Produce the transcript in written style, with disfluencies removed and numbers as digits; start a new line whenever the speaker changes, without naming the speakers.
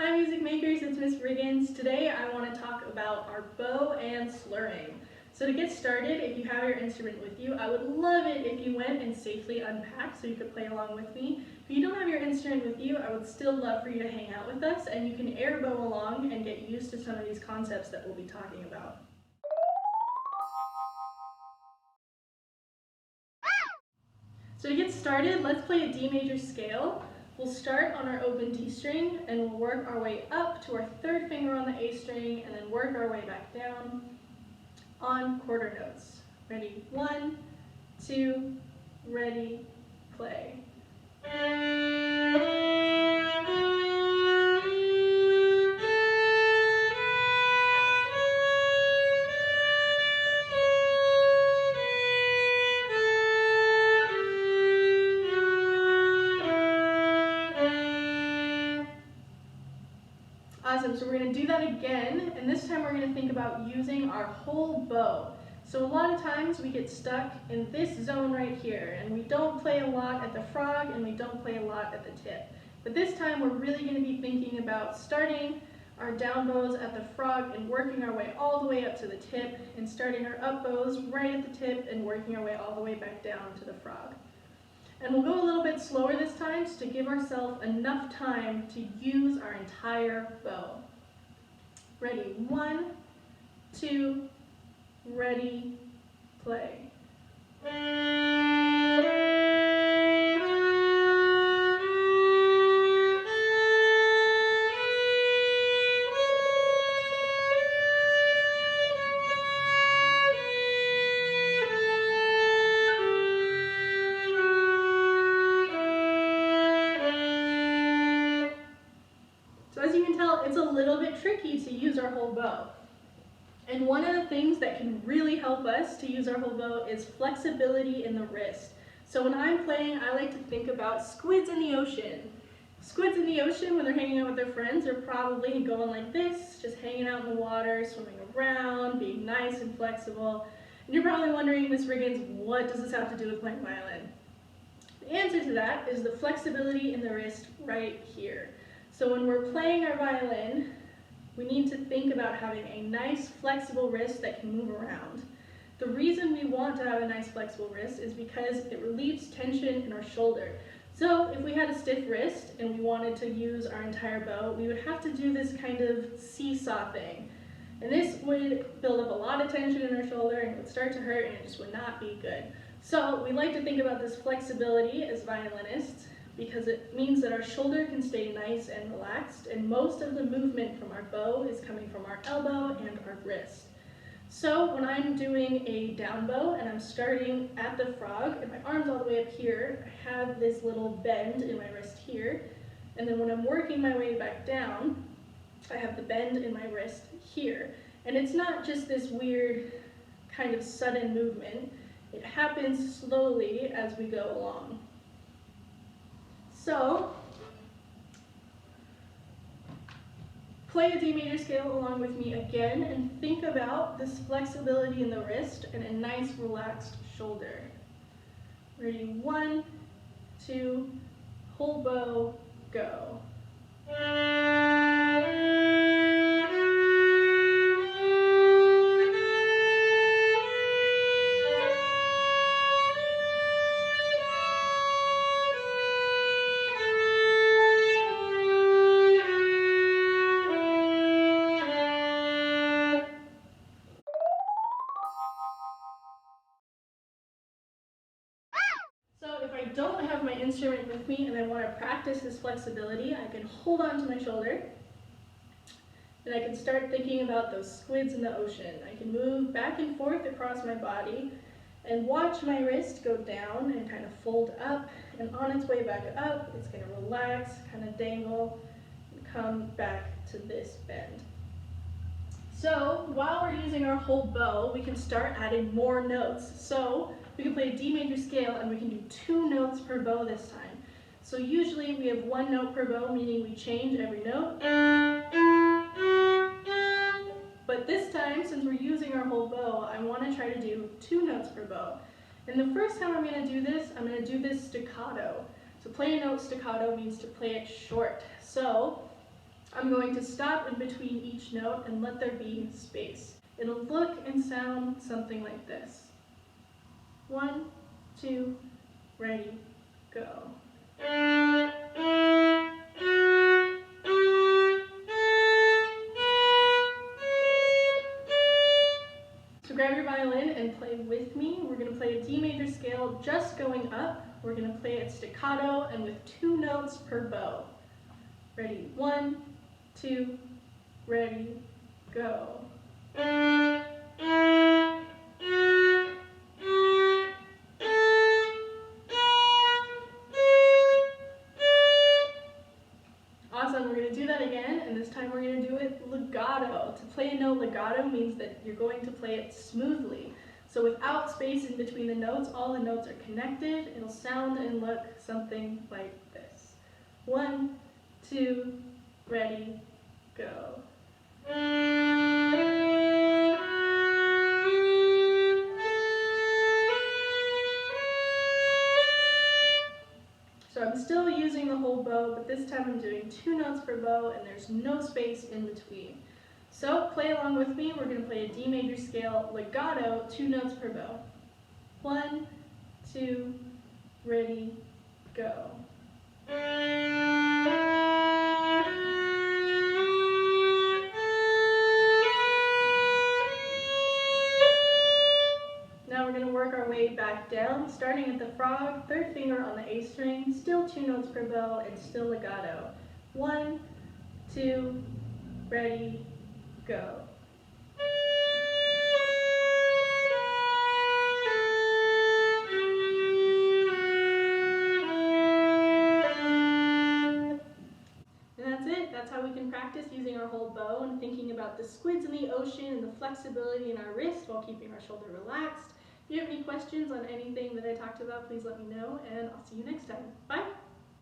Hi music makers, it's Miss Riggins. Today I want to talk about our bow and slurring. So to get started, if you have your instrument with you, I would love it if you went and safely unpacked so you could play along with me. If you don't have your instrument with you, I would still love for you to hang out with us and you can air bow along and get used to some of these concepts that we'll be talking about. So to get started, let's play a D major scale. We'll start on our open D string and we'll work our way up to our third finger on the A string and then work our way back down on quarter notes. Ready? 1, 2, ready, play. Awesome, so we're going to do that again, and this time we're going to think about using our whole bow. So a lot of times we get stuck in this zone right here, and we don't play a lot at the frog, and we don't play a lot at the tip. But this time we're really going to be thinking about starting our down bows at the frog and working our way all the way up to the tip, and starting our up bows right at the tip and working our way all the way back down to the frog. And we'll go a little bit slower this time to give ourselves enough time to use our entire bow. Ready? 1, 2, ready, play. It's a little bit tricky to use our whole bow. And one of the things that can really help us to use our whole bow is flexibility in the wrist. So when I'm playing, I like to think about squids in the ocean. Squids in the ocean, when they're hanging out with their friends, are probably going like this, just hanging out in the water, swimming around, being nice and flexible. And you're probably wondering, Miss Riggins, what does this have to do with playing violin? The answer to that is the flexibility in the wrist right here. So when we're playing our violin, we need to think about having a nice flexible wrist that can move around. The reason we want to have a nice flexible wrist is because it relieves tension in our shoulder. So if we had a stiff wrist and we wanted to use our entire bow, we would have to do this kind of seesaw thing. And this would build up a lot of tension in our shoulder and it would start to hurt and it just would not be good. So we like to think about this flexibility as violinists, because it means that our shoulder can stay nice and relaxed, and most of the movement from our bow is coming from our elbow and our wrist. So when I'm doing a down bow and I'm starting at the frog and my arm's all the way up here, I have this little bend in my wrist here, and then when I'm working my way back down, I have the bend in my wrist here. And it's not just this weird kind of sudden movement, it happens slowly as we go along. So, play a D major scale along with me again and think about this flexibility in the wrist and a nice relaxed shoulder. Ready? 1, 2, whole bow, go. If I don't have my instrument with me and I want to practice this flexibility, I can hold on to my shoulder and I can start thinking about those squids in the ocean. I can move back and forth across my body and watch my wrist go down and kind of fold up, and on its way back up, it's going to relax, kind of dangle, and come back to this bend. So while we're using our whole bow, we can start adding more notes. So we can play a D major scale and we can do 2 notes per bow this time. So usually we have 1 note per bow, meaning we change every note. But this time, since we're using our whole bow, I want to try to do 2 notes per bow. And the first time I'm going to do this, I'm going to do this staccato. So play a note staccato means to play it short. So I'm going to stop in between each note and let there be space. It'll look and sound something like this. 1, 2, ready, go. So grab your violin and play with me. We're going to play a D major scale just going up. We're going to play it staccato and with 2 notes per bow. Ready, 1, 2, ready, go. Awesome, we're going to do that again, and this time we're going to do it legato. To play a note legato means that you're going to play it smoothly. So without space in between the notes, all the notes are connected. It'll sound and look something like this. 1, 2, ready, go. So I'm still using the whole bow, but this time I'm doing 2 notes per bow and there's no space in between. So play along with me. We're going to play a D major scale legato, 2 notes per bow. 1, 2, ready, go. Now we're going to work our way back down, starting at the frog, 3rd finger on the A string, still 2 notes per bow, and still legato. 1, 2, ready, go. And that's it. That's how we can practice using our whole bow and thinking about the squids in the ocean and the flexibility in our wrist while keeping our shoulder relaxed. If you have any questions on anything that I talked about, please let me know, and I'll see you next time. Bye!